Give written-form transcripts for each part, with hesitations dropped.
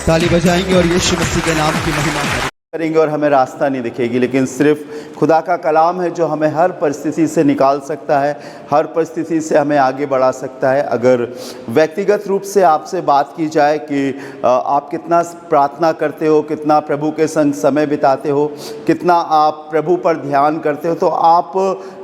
ताली बजाएंगे और यीशु मसीह के नाम की महिमा करेंगे और हमें रास्ता नहीं दिखेगी, लेकिन सिर्फ खुदा का कलाम है जो हमें हर परिस्थिति से निकाल सकता है, हर परिस्थिति से हमें आगे बढ़ा सकता है। अगर व्यक्तिगत रूप से आपसे बात की जाए कि आप कितना प्रार्थना करते हो, कितना प्रभु के संग समय बिताते हो, कितना आप प्रभु पर ध्यान करते हो, तो आप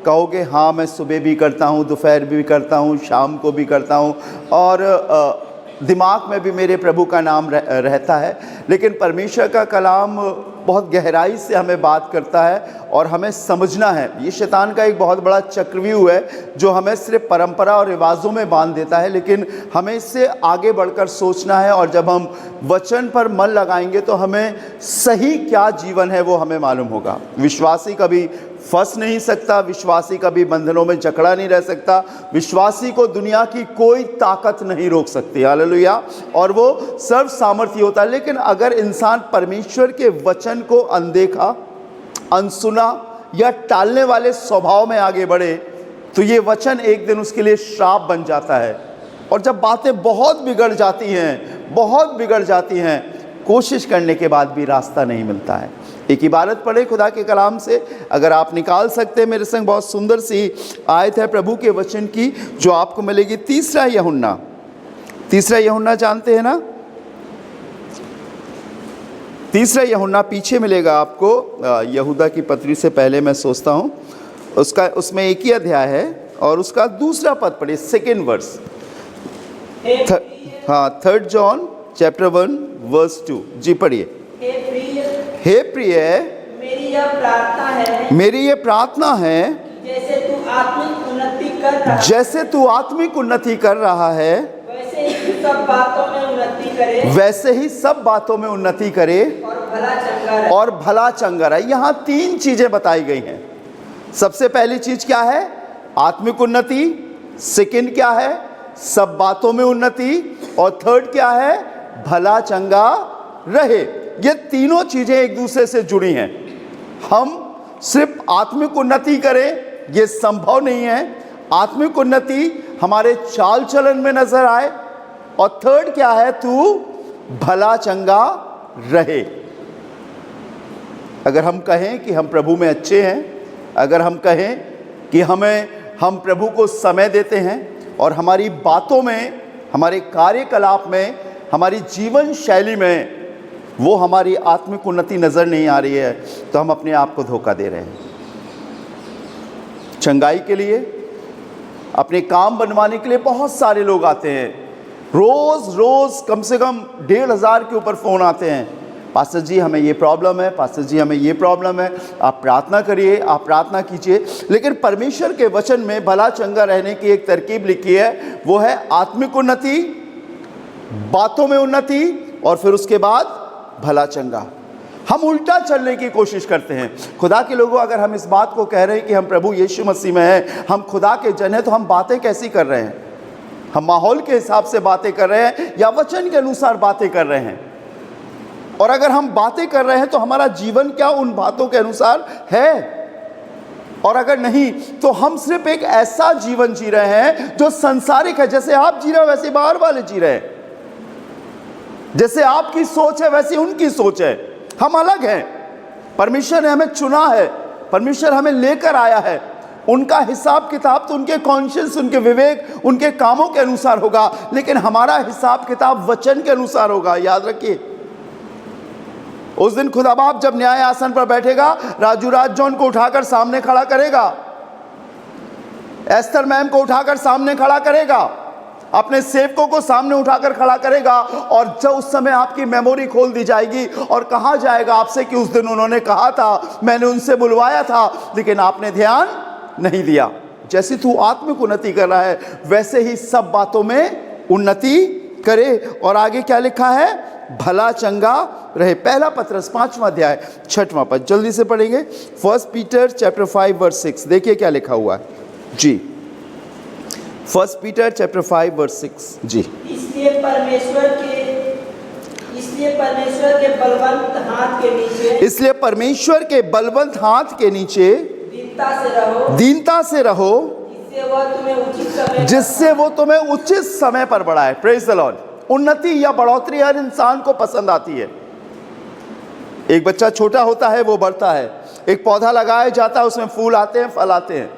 कहोगे हाँ मैं सुबह भी करता हूँ, दोपहर भी करता हूँ, शाम को भी करता हूँ और दिमाग में भी मेरे प्रभु का नाम रहता है। लेकिन परमेश्वर का कलाम बहुत गहराई से हमें बात करता है और हमें समझना है। ये शैतान का एक बहुत बड़ा चक्रव्यूह है जो हमें सिर्फ परंपरा और रिवाजों में बांध देता है, लेकिन हमें इससे आगे बढ़कर सोचना है। और जब हम वचन पर मन लगाएंगे तो हमें सही क्या जीवन है वो हमें मालूम होगा। विश्वासी कभी फंस नहीं सकता, विश्वासी कभी बंधनों में जकड़ा नहीं रह सकता, विश्वासी को दुनिया की कोई ताकत नहीं रोक सकती। हालेलुया। और वो सर्व सामर्थ्य होता है। लेकिन अगर इंसान परमेश्वर के वचन को अनदेखा, अनसुना या टालने वाले स्वभाव में आगे बढ़े तो ये वचन एक दिन उसके लिए श्राप बन जाता है। और जब बातें बहुत बिगड़ जाती हैं, कोशिश करने के बाद भी रास्ता नहीं मिलता है। एक इबारत पढ़े खुदा के कलाम से, अगर आप निकाल सकते हैं मेरे संग। बहुत सुंदर सी आयत है प्रभु के वचन की जो आपको मिलेगी। तीसरा यूहन्ना जानते हैं ना? तीसरा यूहन्ना पीछे मिलेगा आपको। यहूदा की पत्री से पहले मैं सोचता हूँ उसमें एक ही अध्याय है और उसका दूसरा पद पढ़िए, second verse. Third John chapter 1 verse 2 जी पढ़िए। हे प्रिय, मेरी यह प्रार्थना है जैसे तू आत्मिक उन्नति कर रहा है वैसे ही सब बातों में उन्नति करे और भला चंगा रहे। यहाँ 3 चीजें बताई गई हैं। सबसे पहली चीज क्या है? आत्मिक उन्नति। सेकंड क्या है? सब बातों में उन्नति। और थर्ड क्या है? भला चंगा रहे। ये तीनों चीजें एक दूसरे से जुड़ी हैं। हम सिर्फ आत्मिक उन्नति करें ये संभव नहीं है। आत्मिक उन्नति हमारे चाल चलन में नजर आए। और थर्ड क्या है? तू भला चंगा रहे। अगर हम कहें कि हम प्रभु में अच्छे हैं, अगर हम कहें कि हम प्रभु को समय देते हैं और हमारी बातों में, हमारे कार्यकलाप में, हमारी जीवन शैली में वो हमारी आत्मिक उन्नति नजर नहीं आ रही है, तो हम अपने आप को धोखा दे रहे हैं। चंगाई के लिए, अपने काम बनवाने के लिए बहुत सारे लोग आते हैं। रोज कम से कम 1500 के ऊपर फोन आते हैं। पास्टर जी हमें ये प्रॉब्लम है, पास्टर जी हमें ये प्रॉब्लम है, आप प्रार्थना करिए, आप प्रार्थना कीजिए। लेकिन परमेश्वर के वचन में भला चंगा रहने की एक तरकीब लिखी है, वो है आत्मिक उन्नति, बातों में उन्नति और फिर उसके बाद भला चंगा। हम उल्टा चलने की कोशिश करते हैं। खुदा के लोगों, अगर हम इस बात को कह रहे हैं कि हम प्रभु यीशु मसीह में हैं, हम खुदा के जन हैं, तो हम बातें कैसी कर रहे हैं? हम माहौल के हिसाब से बातें कर रहे हैं या वचन के अनुसार बातें कर रहे हैं? और अगर हम बातें कर रहे हैं तो हमारा जीवन क्या उन बातों के अनुसार है? और अगर नहीं तो हम सिर्फ एक ऐसा जीवन जी रहे हैं जो संसारिक है। जैसे आप जी रहे हो वैसे बाहर वाले जी रहे हैं, जैसे आपकी सोच है वैसी उनकी सोच है। हम अलग हैं। परमेश्वर ने हमें चुना है, परमेश्वर हमें लेकर आया है। उनका हिसाब किताब तो उनके कॉन्शियस, उनके विवेक, उनके कामों के अनुसार होगा, लेकिन हमारा हिसाब किताब वचन के अनुसार होगा। याद रखिए, उस दिन खुदा बाप जब न्याय आसन पर बैठेगा, राजू राज जॉन को उठाकर सामने खड़ा करेगा, एस्थर मैम को उठाकर सामने खड़ा करेगा, अपने सेवकों को सामने उठाकर खड़ा करेगा। और जब उस समय आपकी मेमोरी खोल दी जाएगी और कहा जाएगा आपसे कि उस दिन उन्होंने कहा था, मैंने उनसे बुलवाया था, लेकिन आपने ध्यान नहीं दिया। जैसे तू आत्मिक उन्नति कर रहा है वैसे ही सब बातों में उन्नति करे। और आगे क्या लिखा है? भला चंगा रहे। पहला पत्रस 5वां अध्याय 6वां पद जल्दी से पढ़ेंगे। 1 पीटर चैप्टर 5 वर्स 6 देखिए क्या लिखा हुआ है जी। 1 पीटर चैप्टर 5 वर्स 6 जी। इसलिए परमेश्वर के बलवंत हाथ के नीचे दीनता से रहो जिससे वो तुम्हें उचित समय पर बढ़ाए। Praise the Lord. उन्नति या बढ़ोतरी हर इंसान को पसंद आती है। एक बच्चा छोटा होता है, वो बढ़ता है, एक पौधा लगाया जाता है, उसमें फूल आते हैं, फल आते हैं।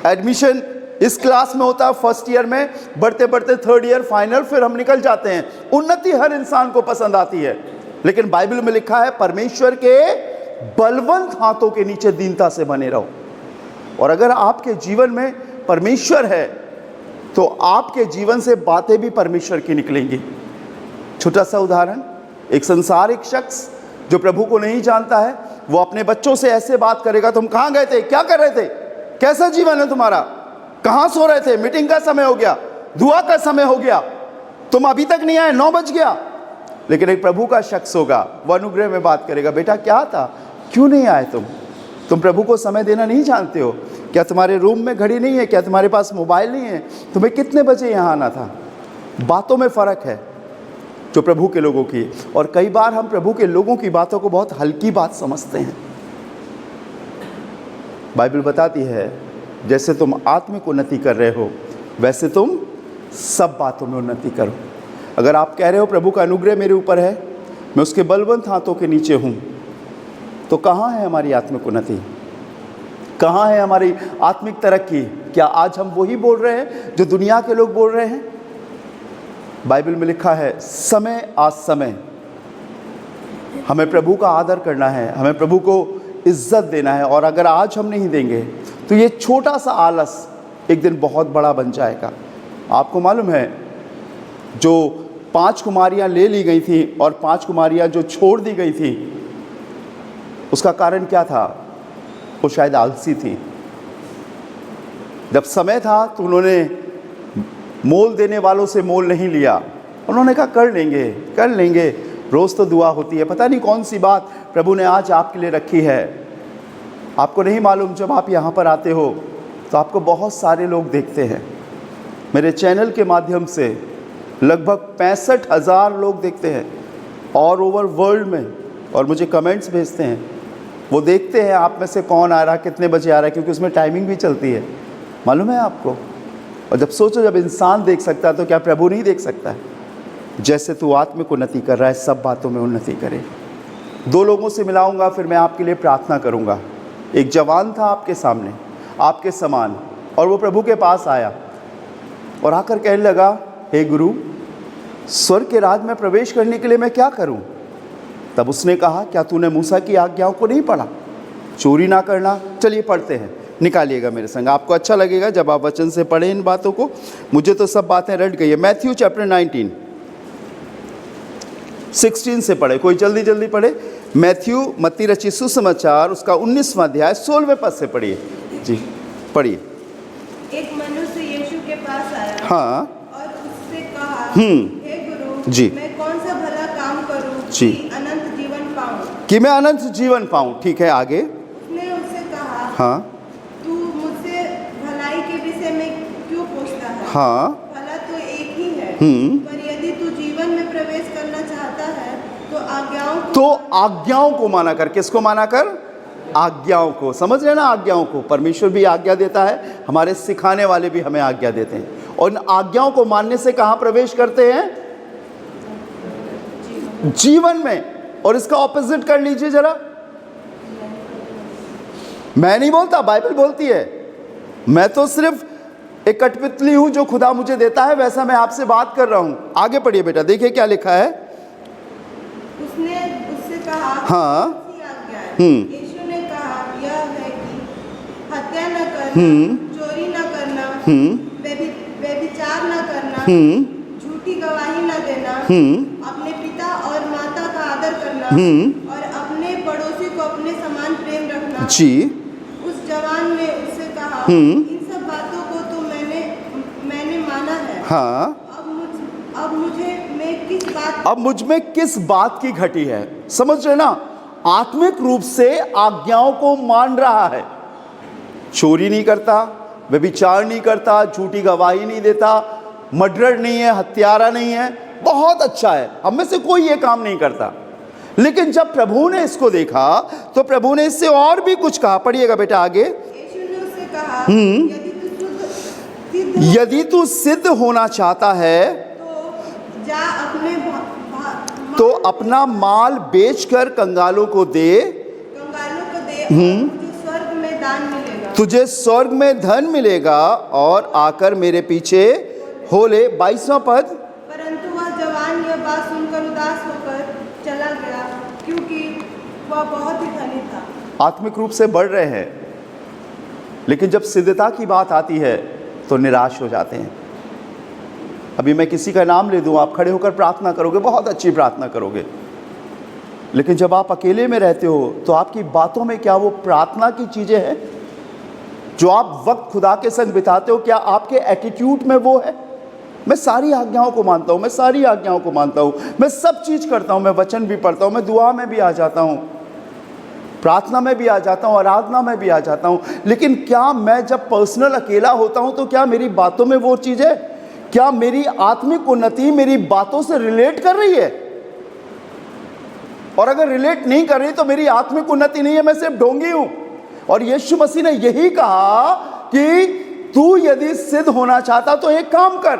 एडमिशन इस क्लास में होता है फर्स्ट ईयर में, बढ़ते बढ़ते थर्ड ईयर, फाइनल, फिर हम निकल जाते हैं। उन्नति हर इंसान को पसंद आती है, लेकिन बाइबल में लिखा है परमेश्वर के बलवंत हाथों के नीचे दीनता से बने रहो। और अगर आपके जीवन में परमेश्वर है तो आपके जीवन से बातें भी परमेश्वर की निकलेंगी। छोटा सा उदाहरण, एक संसारिक शख्स जो प्रभु को नहीं जानता है, वो अपने बच्चों से ऐसे बात करेगा, तुम कहाँ गए थे, क्या कर रहे थे, कैसा जीवन है तुम्हारा, कहाँ सो रहे थे, मीटिंग का समय हो गया, दुआ का समय हो गया, तुम अभी तक नहीं आए, 9 बज गया। लेकिन एक प्रभु का शख्स होगा, वो अनुग्रह में बात करेगा, बेटा क्या था, क्यों नहीं आए तुम प्रभु को समय देना नहीं जानते हो, क्या तुम्हारे रूम में घड़ी नहीं है, क्या तुम्हारे पास मोबाइल नहीं है, तुम्हें कितने बजे यहाँ आना था। बातों में फ़र्क है जो प्रभु के लोगों की, और कई बार हम प्रभु के लोगों की बातों को बहुत हल्की बात समझते हैं। बाइबल बताती है जैसे तुम आत्मिक उन्नति कर रहे हो वैसे तुम सब बातों में उन्नति करो। अगर आप कह रहे हो प्रभु का अनुग्रह मेरे ऊपर है, मैं उसके बलवंत हाथों के नीचे हूँ, तो कहाँ है हमारी आत्मिक उन्नति, कहाँ है हमारी आत्मिक तरक्की? क्या आज हम वही बोल रहे हैं जो दुनिया के लोग बोल रहे हैं? बाइबल में लिखा है समय आज समय, हमें प्रभु का आदर करना है, हमें प्रभु को इज्जत देना है। और अगर आज हम नहीं देंगे तो ये छोटा सा आलस एक दिन बहुत बड़ा बन जाएगा। आपको मालूम है जो 5 कुमारियाँ ले ली गई थी और 5 कुमारियाँ जो छोड़ दी गई थी, उसका कारण क्या था? वो शायद आलसी थी। जब समय था तो उन्होंने मोल देने वालों से मोल नहीं लिया, उन्होंने कहा कर लेंगे, रोज़ तो दुआ होती है, पता नहीं कौन सी बात प्रभु ने आज आपके लिए रखी है। आपको नहीं मालूम, जब आप यहाँ पर आते हो तो आपको बहुत सारे लोग देखते हैं। मेरे चैनल के माध्यम से लगभग 65,000 लोग देखते हैं और ओवर वर्ल्ड में, और मुझे कमेंट्स भेजते हैं। वो देखते हैं आप में से कौन आ रहा, कितने बजे आ रहा है, क्योंकि उसमें टाइमिंग भी चलती है, मालूम है आपको। और जब सोचो, जब इंसान देख सकता है तो क्या प्रभु नहीं देख सकता है? जैसे तू आत्मिक उन्नति कर रहा है, सब बातों में उन्नति करे। 2 लोगों से मिलाऊंगा, फिर मैं आपके लिए प्रार्थना करूंगा। एक जवान था आपके सामने, आपके समान, और वो प्रभु के पास आया और आकर कहने लगा, हे गुरु, स्वर्ग के राज में प्रवेश करने के लिए मैं क्या करूं? तब उसने कहा, क्या तूने मूसा की आज्ञाओं को नहीं पढ़ा? चोरी ना करना। चलिए पढ़ते हैं, निकालिएगा मेरे संग, आपको अच्छा लगेगा जब आप वचन से पढ़ें इन बातों को। मुझे तो सब बातें रट गई है। मैथ्यू चैप्टर 19 16 से पढ़े, कोई जल्दी जल्दी पढ़े। मैथ्यू, मत्ती रचित सुसमाचार, उसका 19वां अध्याय 16वें पद से पढ़िए जी, पढ़िए। एक मनुष्य यीशु के पास आया, हाँ, और उससे कहा, हे गुरु जी, मैं कौन सा भला काम करूं जी कि अनंत जीवन पाऊं? कि मैं अनंत जीवन पाऊं। ठीक है, आगे। उसने उससे कहा, हाँ, तू मुझसे भलाई के विषय में क्यों पूछता है? हाँ, भला तो एक ही है, हम्म, पर यदि तू जीवन में प्रवेश करना चाहता है तो आज्ञाओं को माना कर। किसको माना कर? आज्ञाओं को। समझ रहे ना, आज्ञाओं को। परमेश्वर भी आज्ञा देता है, हमारे सिखाने वाले भी हमें आज्ञा देते हैं, और इन आज्ञाओं को मानने से कहाँ प्रवेश करते हैं? जीवन में। और इसका ऑपोजिट कर लीजिए जरा। मैं नहीं बोलता, बाइबल बोलती है। मैं तो सिर्फ एक कठपुतली हूं जो खुदा मुझे देता है, वैसा मैं आपसे बात कर रहा हूं। आगे पढ़िए बेटा, देखिए क्या लिखा है। उसने उससे कहा, हाँ, आज्ञा है? यीशु ने कहा, यह है कि हत्या न करना, चोरी न करना, व्यभिचार न करना, झूठी गवाही न देना, अपने पिता और माता का आदर करना, और अपने पड़ोसी को अपने समान प्रेम रखना जी। उस जवान ने उससे कहा, इन सब बातों को तो मैंने माना है। हाँ, अब मुझ में किस बात की घटी है? समझ रहे ना, आत्मिक रूप से आज्ञाओं को मान रहा है। चोरी नहीं करता, व्यभिचार नहीं करता, झूठी गवाही नहीं देता, मर्डर नहीं है, हत्यारा नहीं है, बहुत अच्छा है। हम में से कोई ये काम नहीं करता। लेकिन जब प्रभु ने इसको देखा तो प्रभु ने इससे और भी कुछ कहा। पढ़िएगा बेटा आगे। यीशु ने उससे कहा, यदि तू सिद्ध होना चाहता है जा अपने तो अपना माल बेचकर कंगालों को दे, कंगालों को दे, और मुझे स्वर्ग में दान मिलेगा। तुझे स्वर्ग में धन मिलेगा, और आकर मेरे पीछे हो ले। 22वां पद। परंतु वह जवान यह बात सुनकर उदास होकर चला गया, क्योंकि वह बहुत ही धनी था। आत्मिक रूप से बढ़ रहे हैं, लेकिन जब सिद्धता की बात आती है तो निराश हो जाते हैं। अभी मैं किसी का नाम ले दूं, आप खड़े होकर प्रार्थना करोगे, बहुत अच्छी प्रार्थना करोगे, लेकिन जब आप अकेले में रहते हो तो आपकी बातों में क्या वो प्रार्थना की चीज़ें हैं? जो आप वक्त खुदा के संग बिताते हो, क्या आपके एटीट्यूड में वो है? मैं सारी आज्ञाओं को मानता हूँ, मैं सारी आज्ञाओं को मानता हूँ, मैं सब चीज़ करता हूँ, मैं वचन भी पढ़ता हूँ, मैं दुआ में भी आ जाता हूँ, प्रार्थना में भी आ जाता हूँ, आराधना में भी आ जाता हूँ, लेकिन क्या मैं जब पर्सनल अकेला होता हूँ तो क्या मेरी बातों में वो चीज़ है? क्या मेरी आत्मिक उन्नति मेरी बातों से रिलेट कर रही है? और अगर रिलेट नहीं कर रही तो मेरी आत्मिक उन्नति नहीं है, मैं सिर्फ ढोंगी हूं। और यीशु मसीह ने यही कहा कि तू यदि सिद्ध होना चाहता तो एक काम कर,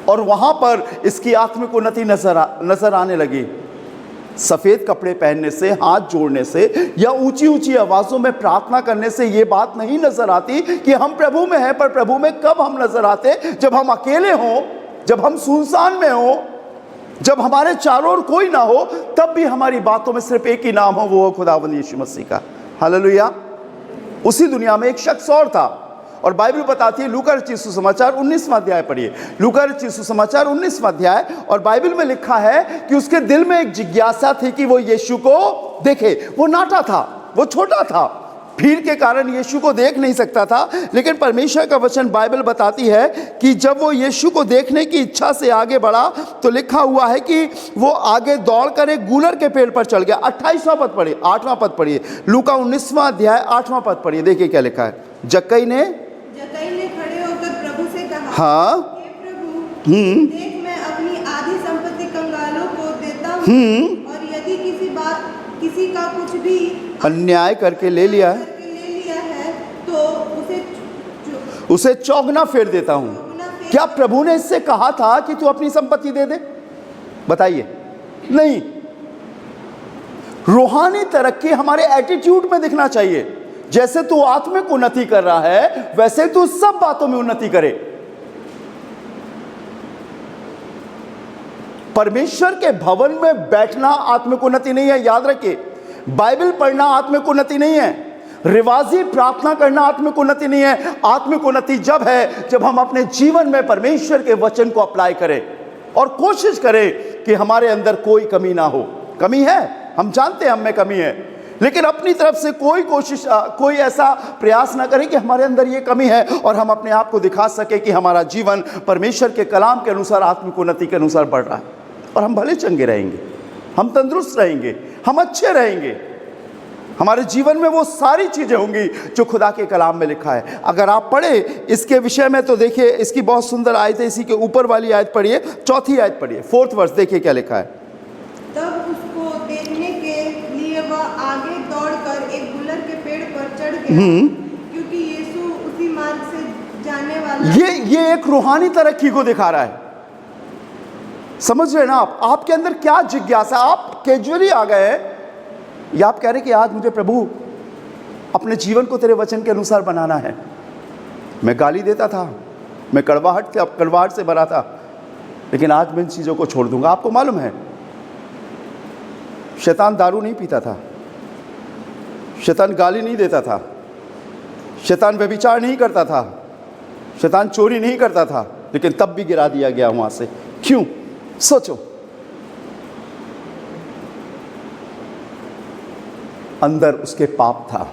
और वहां पर इसकी आत्मिक उन्नति नजर आने लगी। सफेद कपड़े पहनने से, हाथ जोड़ने से या ऊंची ऊंची आवाजों में प्रार्थना करने से ये बात नहीं नजर आती कि हम प्रभु में हैं। पर प्रभु में कब हम नजर आते? जब हम अकेले हों, जब हम सुनसान में हों, जब हमारे चारों ओर कोई ना हो, तब भी हमारी बातों में सिर्फ एक ही नाम हो, वो हो खुदावंद यीशु मसीह का। हालेलुया। उसी दुनिया में एक शख्स और था, और बाइबल बताती है, लूका रचित सुसमाचार 19वां अध्याय पढ़िए, लूका रचित सुसमाचार 19वां अध्याय, और बाइबल में लिखा है कि उसके दिल में एक जिज्ञासा थी कि वो यीशु को देखे। वो नाटा था, वो छोटा था, भीड़ के कारण यीशु को देख नहीं सकता था, लेकिन परमेश्वर का वचन बाइबल बताती है कि जब वो यीशु को देखने की इच्छा से आगे बढ़ा तो लिखा हुआ है कि वो आगे दौड़कर एक गूलर के पेड़ पर चढ़ गया। 28वां पद पढ़िए, 8वां पद पढ़िए, लूका 19वां अध्याय 8वां पद पढ़िए, देखिए क्या लिखा है। जक्कई ने खड़े होकर प्रभु से कहा, हाँ, हे प्रभु, देख मैं अपनी आधी संपत्ति कंगालों को देता हूँ, और यदि किसी का कुछ भी अन्याय करके ले लिया है तो उसे चौगुना फेर देता हूँ। क्या प्रभु ने इससे कहा था कि तू अपनी संपत्ति दे दे? बताइए, नहीं। रूहानी तरक्की हमारे एटीट्यूड में दिखना चाहिए। जैसे तू आत्मिक उन्नति कर रहा है, वैसे तू सब बातों में उन्नति करे। परमेश्वर के भवन में बैठना आत्मिक उन्नति नहीं है, याद रखिए। बाइबल पढ़ना आत्मिक उन्नति नहीं है, रिवाजी प्रार्थना करना आत्मिक उन्नति नहीं है। आत्मिक उन्नति जब है जब हम अपने जीवन में परमेश्वर के वचन को अप्लाई करें और कोशिश करें कि हमारे अंदर कोई कमी ना हो। कमी है, हम जानते हैं हम में कमी है, लेकिन अपनी तरफ से कोई ऐसा प्रयास ना करें कि हमारे अंदर ये कमी है और हम अपने आप को दिखा सके कि हमारा जीवन परमेश्वर के कलाम के अनुसार आत्मिक उन्नति के अनुसार बढ़ रहा है, और हम भले चंगे रहेंगे, हम तंदुरुस्त रहेंगे, हम अच्छे रहेंगे। हमारे जीवन में वो सारी चीज़ें होंगी जो खुदा के कलाम में लिखा है। अगर आप पढ़े इसके विषय में तो देखिए, इसकी बहुत सुंदर आयत है। इसी के ऊपर वाली आयत पढ़िए, चौथी आयत पढ़िए, 4th वर्ष, देखिए क्या लिखा है। तब उसको देखने के लिए वह आगे दौड़कर एक गुलर के पेड़ पर चढ़ गया, क्योंकि यीशु उसी मार्ग से जाने वाला। ये एक रूहानी तरक्की को दिखा रहा है। समझ रहे ना आप? आपके अंदर क्या जिज्ञासा? आप कैजुअली आ गए हैं या आप कह रहे कि आज मुझे प्रभु अपने जीवन को तेरे वचन के अनुसार बनाना है। मैं गाली देता था, मैं कड़वाहट से भरा था, लेकिन आज मैं इन चीज़ों को छोड़ दूंगा। आपको मालूम है, शैतान दारू नहीं पीता था, शैतान गाली नहीं देता था, शैतान व्यभिचार नहीं करता था, शैतान चोरी नहीं करता था, लेकिन तब भी गिरा दिया गया वहां से। क्यों? सोचो, अंदर उसके पाप था,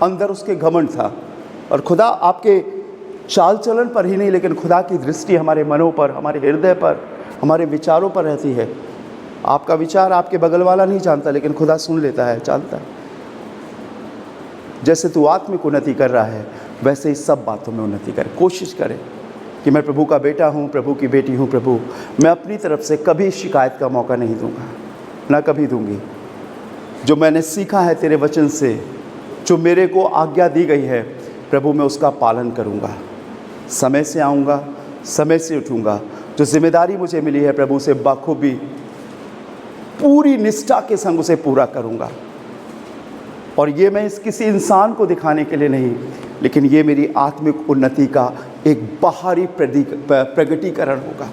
अंदर उसके घमंड था। और खुदा आपके चाल चलन पर ही नहीं, लेकिन खुदा की दृष्टि हमारे मनों पर, हमारे हृदय पर, हमारे विचारों पर रहती है। आपका विचार आपके बगल वाला नहीं जानता, लेकिन खुदा सुन लेता है, जानता है। जैसे तू आत्मिक उन्नति कर रहा है, वैसे ही सब बातों में उन्नति करे। कोशिश करे कि मैं प्रभु का बेटा हूँ, प्रभु की बेटी हूँ। प्रभु, मैं अपनी तरफ से कभी शिकायत का मौका नहीं दूंगा, ना कभी दूंगी। जो मैंने सीखा है तेरे वचन से, जो मेरे को आज्ञा दी गई है, प्रभु मैं उसका पालन करूंगा। समय से आऊँगा, समय से उठूँगा, जो जिम्मेदारी मुझे मिली है प्रभु से बखूबी पूरी निष्ठा के संग उसे पूरा करूँगा। और ये मैं इस किसी इंसान को दिखाने के लिए नहीं, लेकिन ये मेरी आत्मिक उन्नति का एक बाहरी प्रगटीकरण होगा।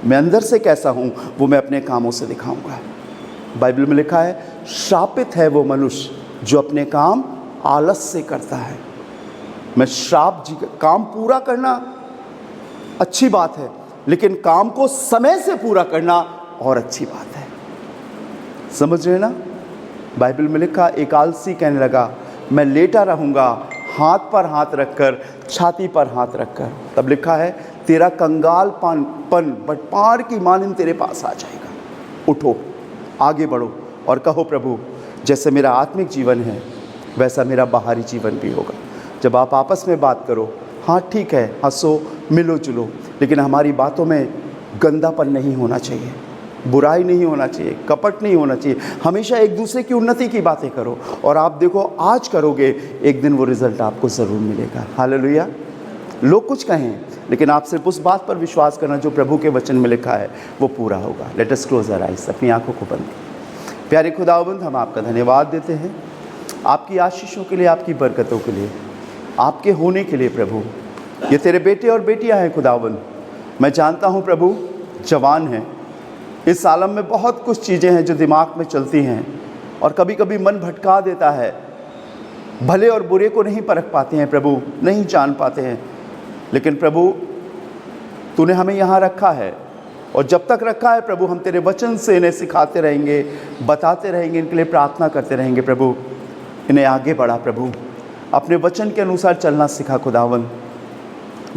मैं अंदर से कैसा हूँ वो मैं अपने कामों से दिखाऊंगा। बाइबल में लिखा है, श्रापित है वो मनुष्य जो अपने काम आलस से करता है। मैं काम पूरा करना अच्छी बात है, लेकिन काम को समय से पूरा करना और अच्छी बात है। समझ रहे ना? बाइबल में लिखा, एक आलसी कहने लगा, मैं लेटा रहूँगा हाथ पर हाथ रखकर, छाती पर हाथ रखकर। तब लिखा है, तेरा कंगालपन बटपार की मानिंद तेरे पास आ जाएगा। उठो, आगे बढ़ो और कहो, प्रभु जैसे मेरा आत्मिक जीवन है वैसा मेरा बाहरी जीवन भी होगा। जब आप आपस में बात करो, हाँ ठीक है, हंसो, मिलो जुलो, लेकिन हमारी बातों में गंदापन नहीं होना चाहिए, बुराई नहीं होना चाहिए, कपट नहीं होना चाहिए। हमेशा एक दूसरे की उन्नति की बातें करो और आप देखो, आज करोगे एक दिन वो रिजल्ट आपको ज़रूर मिलेगा। हालेलुया। लोग कुछ कहें, लेकिन आप सिर्फ उस बात पर विश्वास करना जो प्रभु के वचन में लिखा है वो पूरा होगा। Let us close our eyes, अपनी आंखों को बंद करें। प्यारे खुदावंद, हम आपका धन्यवाद देते हैं आपकी आशीषों के लिए, आपकी बरकतों के लिए, आपके होने के लिए। प्रभु ये तेरे बेटे और बेटियां हैं खुदावंद। मैं जानता हूं प्रभु, जवान हैं, इस आलम में बहुत कुछ चीज़ें हैं जो दिमाग में चलती हैं और कभी कभी मन भटका देता है। भले और बुरे को नहीं परख पाते हैं प्रभु, नहीं जान पाते हैं, लेकिन प्रभु तूने हमें यहाँ रखा है और जब तक रखा है प्रभु, हम तेरे वचन से इन्हें सिखाते रहेंगे, बताते रहेंगे, इनके लिए प्रार्थना करते रहेंगे। प्रभु इन्हें आगे बढ़ा प्रभु, अपने वचन के अनुसार चलना सिखा खुदावन।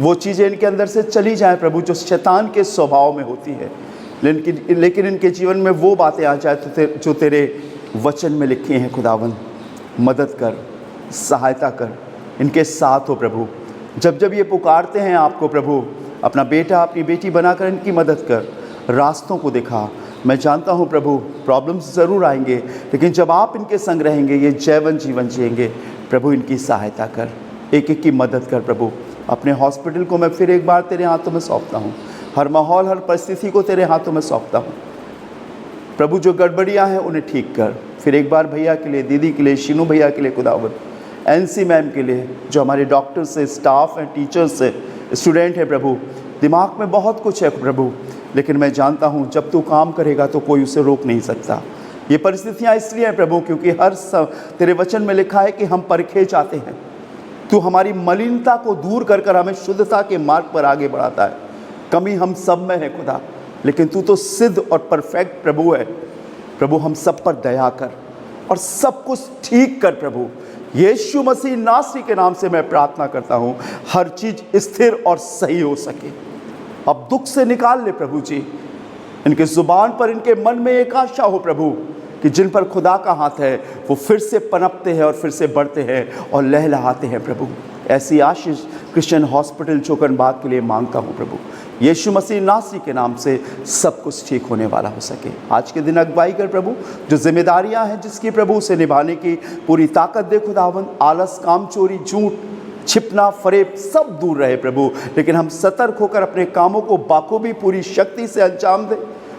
वो चीज़ें इनके अंदर से चली जाएं प्रभु जो शैतान के स्वभाव में होती है, लेकिन इनके जीवन में वो बातें आ जाए जो तेरे वचन में लिखी हैं। खुदावन मदद कर, सहायता कर, इनके साथ हो प्रभु। जब जब ये पुकारते हैं आपको प्रभु, अपना बेटा अपनी बेटी बनाकर इनकी मदद कर, रास्तों को दिखा। मैं जानता हूँ प्रभु प्रॉब्लम्स ज़रूर आएंगे, लेकिन जब आप इनके संग रहेंगे ये जैवन जीवन जिएंगे। प्रभु इनकी सहायता कर, एक एक की मदद कर प्रभु। अपने हॉस्पिटल को मैं फिर एक बार तेरे हाथों में सौंपता हूँ, हर माहौल हर परिस्थिति को तेरे हाथों में सौंपता हूँ प्रभु। जो गड़बड़ियाँ हैं उन्हें ठीक कर। फिर एक बार भैया के लिए, दीदी के लिए, शीनू भैया के लिए खुदावंद, एनसी मैम के लिए, जो हमारे डॉक्टर्स से, स्टाफ हैं, टीचर्स से, स्टूडेंट है प्रभु। दिमाग में बहुत कुछ है प्रभु, लेकिन मैं जानता हूँ जब तू काम करेगा तो कोई उसे रोक नहीं सकता। ये परिस्थितियाँ इसलिए हैं प्रभु क्योंकि तेरे वचन में लिखा है कि हम परखे जाते हैं। तू हमारी मलिनता को दूर कर कर हमें शुद्धता के मार्ग पर आगे बढ़ाता है। कमी हम सब में है खुदा, लेकिन तू तो सिद्ध और परफेक्ट प्रभु है। प्रभु हम सब पर दया कर और सब कुछ ठीक कर प्रभु। यीशु मसीह नासरी के नाम से मैं प्रार्थना करता हूँ, हर चीज़ स्थिर और सही हो सके। अब दुख से निकाल ले प्रभु जी, इनके ज़ुबान पर, इनके मन में एक आशा हो प्रभु कि जिन पर खुदा का हाथ है वो फिर से पनपते हैं और फिर से बढ़ते हैं और लहलहाते हैं प्रभु। ऐसी आशीष क्रिश्चियन हॉस्पिटल चोकनबाग के लिए मांगता हूँ प्रभु। यीशु मसीह नासरी के नाम से सब कुछ ठीक होने वाला हो सके। आज के दिन अगुवाई कर प्रभु, जो जिम्मेदारियां हैं जिसकी प्रभु उसे निभाने की पूरी ताकत दे खुदावंद। आलस, काम चोरी, झूठ, छिपना, फरेब सब दूर रहे प्रभु, लेकिन हम सतर्क होकर अपने कामों को बाखूबी पूरी शक्ति से अंजाम दें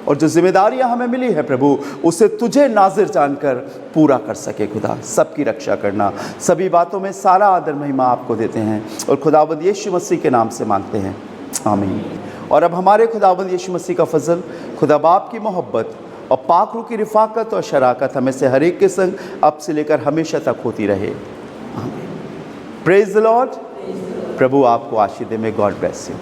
और जो जिम्मेदारियां हमें मिली है प्रभु उसे तुझे नाजिर जानकर पूरा कर सके खुदा। सबकी रक्षा करना, सभी बातों में सारा आदर महिमा आपको देते हैं और खुदावंद यीशु मसीह के नाम से मांगते हैं, आमीन। और अब हमारे खुदावंद यीशु मसीह का फजल, खुदा बाप की मोहब्बत और पाक रूह की रिफाकत और शराकत हमें से हर एक के संग अब से लेकर हमेशा तक होती रहे, आमीन। Praise the Lord. प्रभु आपको आशीष दे। May God bless you.